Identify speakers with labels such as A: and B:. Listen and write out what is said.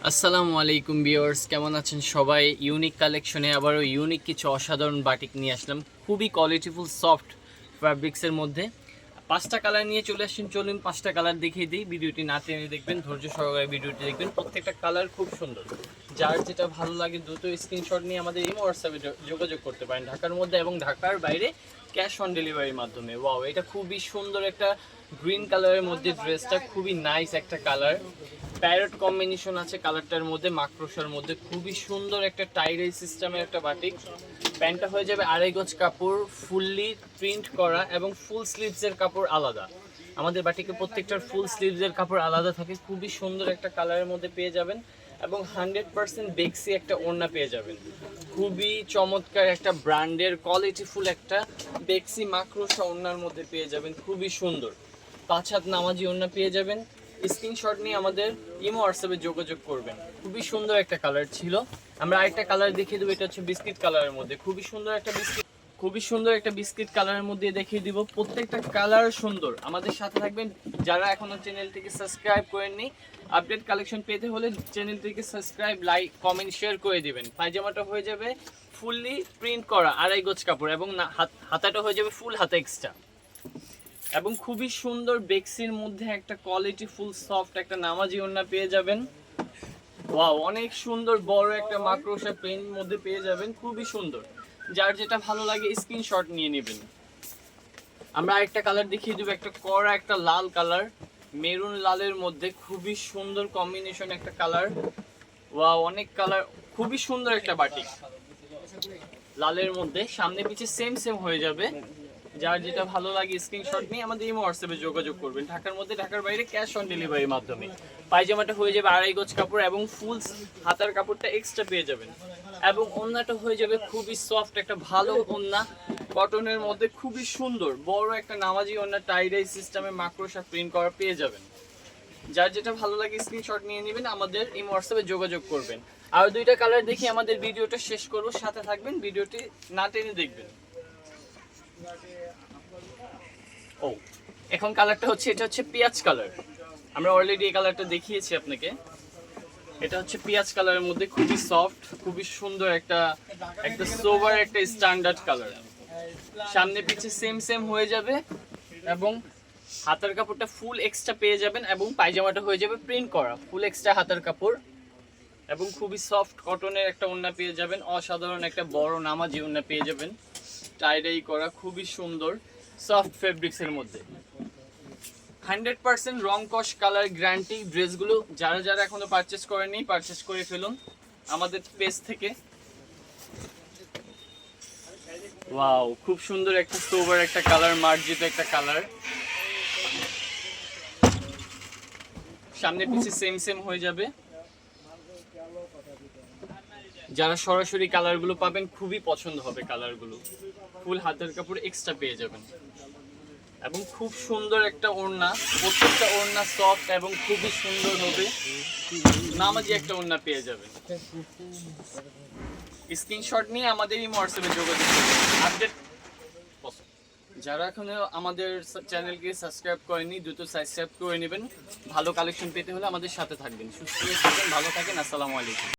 A: আসসালামু আলাইকুম ভিউয়ার্স, কেমন আছেন সবাই? ইউনিক কালেকশনে আবারও ইউনিক কিছু অসাধারণ বাটিক নিয়ে আসলাম। খুবই কোয়ালিটিফুল সফট ফ্যাব্রিক্সের মধ্যে 5টা কালার নিয়ে চলে আসেন। চলুন 5টা কালার দেখিয়ে দিই। ভিডিওটি না টেনে দেখবেন, ধৈর্য সহকারে ভিডিওটি দেখবেন। প্রত্যেকটা কালার খুব সুন্দর। যার যেটা ভালো লাগে দ্রুত স্ক্রিনশট নিয়ে আমাদের এই হোয়াটসঅ্যাপে যোগাযোগ করতে পারেন, ঢাকার মধ্যে এবং ঢাকার বাইরে ক্যাশ অন ডেলিভারির মাধ্যমে। ওয়াও, এটা খুবই সুন্দর একটা গ্রিন কালারের মধ্যে ড্রেসটা খুবই নাইস একটা কালার। প্যারট কম্বিনেশন আছে কালারটার মধ্যে, মাকড়সার মধ্যে খুবই সুন্দর একটা টাইডাই সিস্টেমের একটা বাটিক। প্যান্টটা হয়ে যাবে 2.5 গজ কাপড়, ফুললি প্রিন্ট করা এবং ফুল স্লিভসের কাপড় আলাদা। আমাদের বাটিকে প্রত্যেকটার ফুল স্লিভসের কাপড় আলাদা থাকে। খুবই সুন্দর একটা কালারের মধ্যে পেয়ে যাবেন এবং 100% বেক্সি একটা ওড়না পেয়ে যাবেন। খুবই চমৎকার একটা ব্র্যান্ডের কোয়ালিটিফুল একটা বেক্সি মাকড়সা ওড়নার মধ্যে পেয়ে যাবেন। খুবই সুন্দর 5 হাত নামাজি ওড়না পেয়ে যাবেন। স্ক্রিনশট নিয়ে আমাদের ইমো হোয়াটসঅ্যাপে যোগাযোগ করবেন। খুবই সুন্দর একটা কালার ছিল। আমরা আরেকটা কালার দেখিয়ে দেবো, এটা হচ্ছে বিস্কিট কালারের মধ্যে। খুবই সুন্দর একটা বিস্কিট কালারের মধ্যে দেখিয়ে দিব। প্রত্যেকটা কালার সুন্দর। আমাদের সাথে থাকবেন। যারা এখনো চ্যানেলটিকে সাবস্ক্রাইব করেননি, আপডেট কালেকশন পেতে হলে চ্যানেলটিকে সাবস্ক্রাইব, লাইক, কমেন্ট, শেয়ার করে দিবেন। পায়জামাটা হয়ে যাবে ফুললি প্রিন্ট করা 2.5 গজ কাপড় এবং হাতাটা হয়ে যাবে ফুল হাতা এক্সট্রা এবং খুবই সুন্দর বেক্সির মধ্যে একটা কোয়ালিটি ফুল সফট একটা নামাজি ওড়না পেয়ে যাবেন। ওয়াও, অনেক সুন্দর বড় একটা মাকড়সা প্রিন্ট মধ্যে পেয়ে যাবেন। খুবই সুন্দর। যার যেটা ভালো লাগে স্ক্রিনশট নিয়ে নেবেন। আমরা আরেকটা কালার দেখিয়ে দেবো, একটা কড়া একটা লাল কালার, মেরুন লালের মধ্যে খুবই সুন্দর কম্বিনেশন একটা কালার। ওয়াও, অনেক কালার, খুবই সুন্দর একটা বাটিক লালের মধ্যে। সামনে পিছে সেম সেম হয়ে যাবে। যার যেটা ভালো লাগে স্ক্রিনশট নিয়ে আমাদের এই হোয়াটসঅ্যাপে যোগাযোগ করবেন। ঢাকার মধ্যে ঢাকার বাইরে ক্যাশ অন ডেলিভারির মাধ্যমে। পায়জামাটা হয়ে যাবে 2.5 গজ কাপড় এবং ফুল হাতার কাপড়টা এক্সট্রা পেয়ে যাবেন এবং ওড়নাটা হয়ে যাবে খুবই সফট একটা ভালো ওড়না কটনের মধ্যে। খুবই সুন্দর বড় একটা নামাজি ওড়না টাইডাই সিস্টেমে মাকড়সা প্রিন্ট করা পেয়ে যাবেন। যার যেটা ভালো লাগে স্ক্রিনশট নিয়ে নেবেন, আমাদের এই হোয়াটসঅ্যাপে যোগাযোগ করবেন। আর দুইটা কালার দেখি আমাদের ভিডিওটা শেষ করব, সাথে থাকবেন, ভিডিওটি না টেনে দেখবেন। ও, এখন কালারটা হচ্ছে, এটা হচ্ছে পেঁয়াজ কালার। আমরা অলরেডি এই কালারটা দেখিয়েছি আপনাকে। এটা হচ্ছে পেঁয়াজ কালারের মধ্যে খুবই সফট, খুবই সুন্দর একটা সোবার একটা স্ট্যান্ডার্ড কালার। সামনে পিছে সেম সেম হয়ে যাবে এবং হাতার কাপড়টা ফুল এক্সট্রা পেয়ে যাবেন এবং পায়জামাটা হয়ে যাবে প্রিন্ট করা ফুল এক্সট্রা হাতার কাপড় এবং খুবই সফট কটনের একটা ওড়না পেয়ে যাবেন। অসাধারণ একটা বড় নামাজি ওড়না পেয়ে যাবেন, টাইডাই করা খুবই সুন্দর সফট ফেব্রিক্সের মধ্যে। 100% রং কস কালার গ্যারান্টি। ড্রেসগুলো যারা যারা এখনো পারচেস করেনি পারচেস করে ফেলুন আমাদের পেজ থেকে। ওয়াও, খুব সুন্দর একটা সোবার একটা কালার, মার্জিত একটা কালার। সামনে পিছে সেম সেম হয়ে যাবে। যারা সরাসরি কালারগুলো পাবেন খুবই পছন্দ হবে কালারগুলো। ফুল হাতের কাপড় এক্সট্রা পেয়ে যাবেন এবং খুব সুন্দর একটা ওড়না। প্রত্যেকটা ওড়না সফট এবং খুবই সুন্দর হবে। নামাজি একটা ওড়না পেয়ে যাবেন। স্ক্রিনশট নিয়ে আমাদের এই হোয়াটসঅ্যাপে যোগাযোগ করবেন। আপডেট যারা এখনো আমাদের চ্যানেলকে সাবস্ক্রাইব করেনি দ্রুত সাবস্ক্রাইব করে নেবেন। ভালো কালেকশন পেতে হলে আমাদের সাথে থাকবেন। সুস্থ থাকবেন, ভালো থাকেন। আসসালামু আলাইকুম।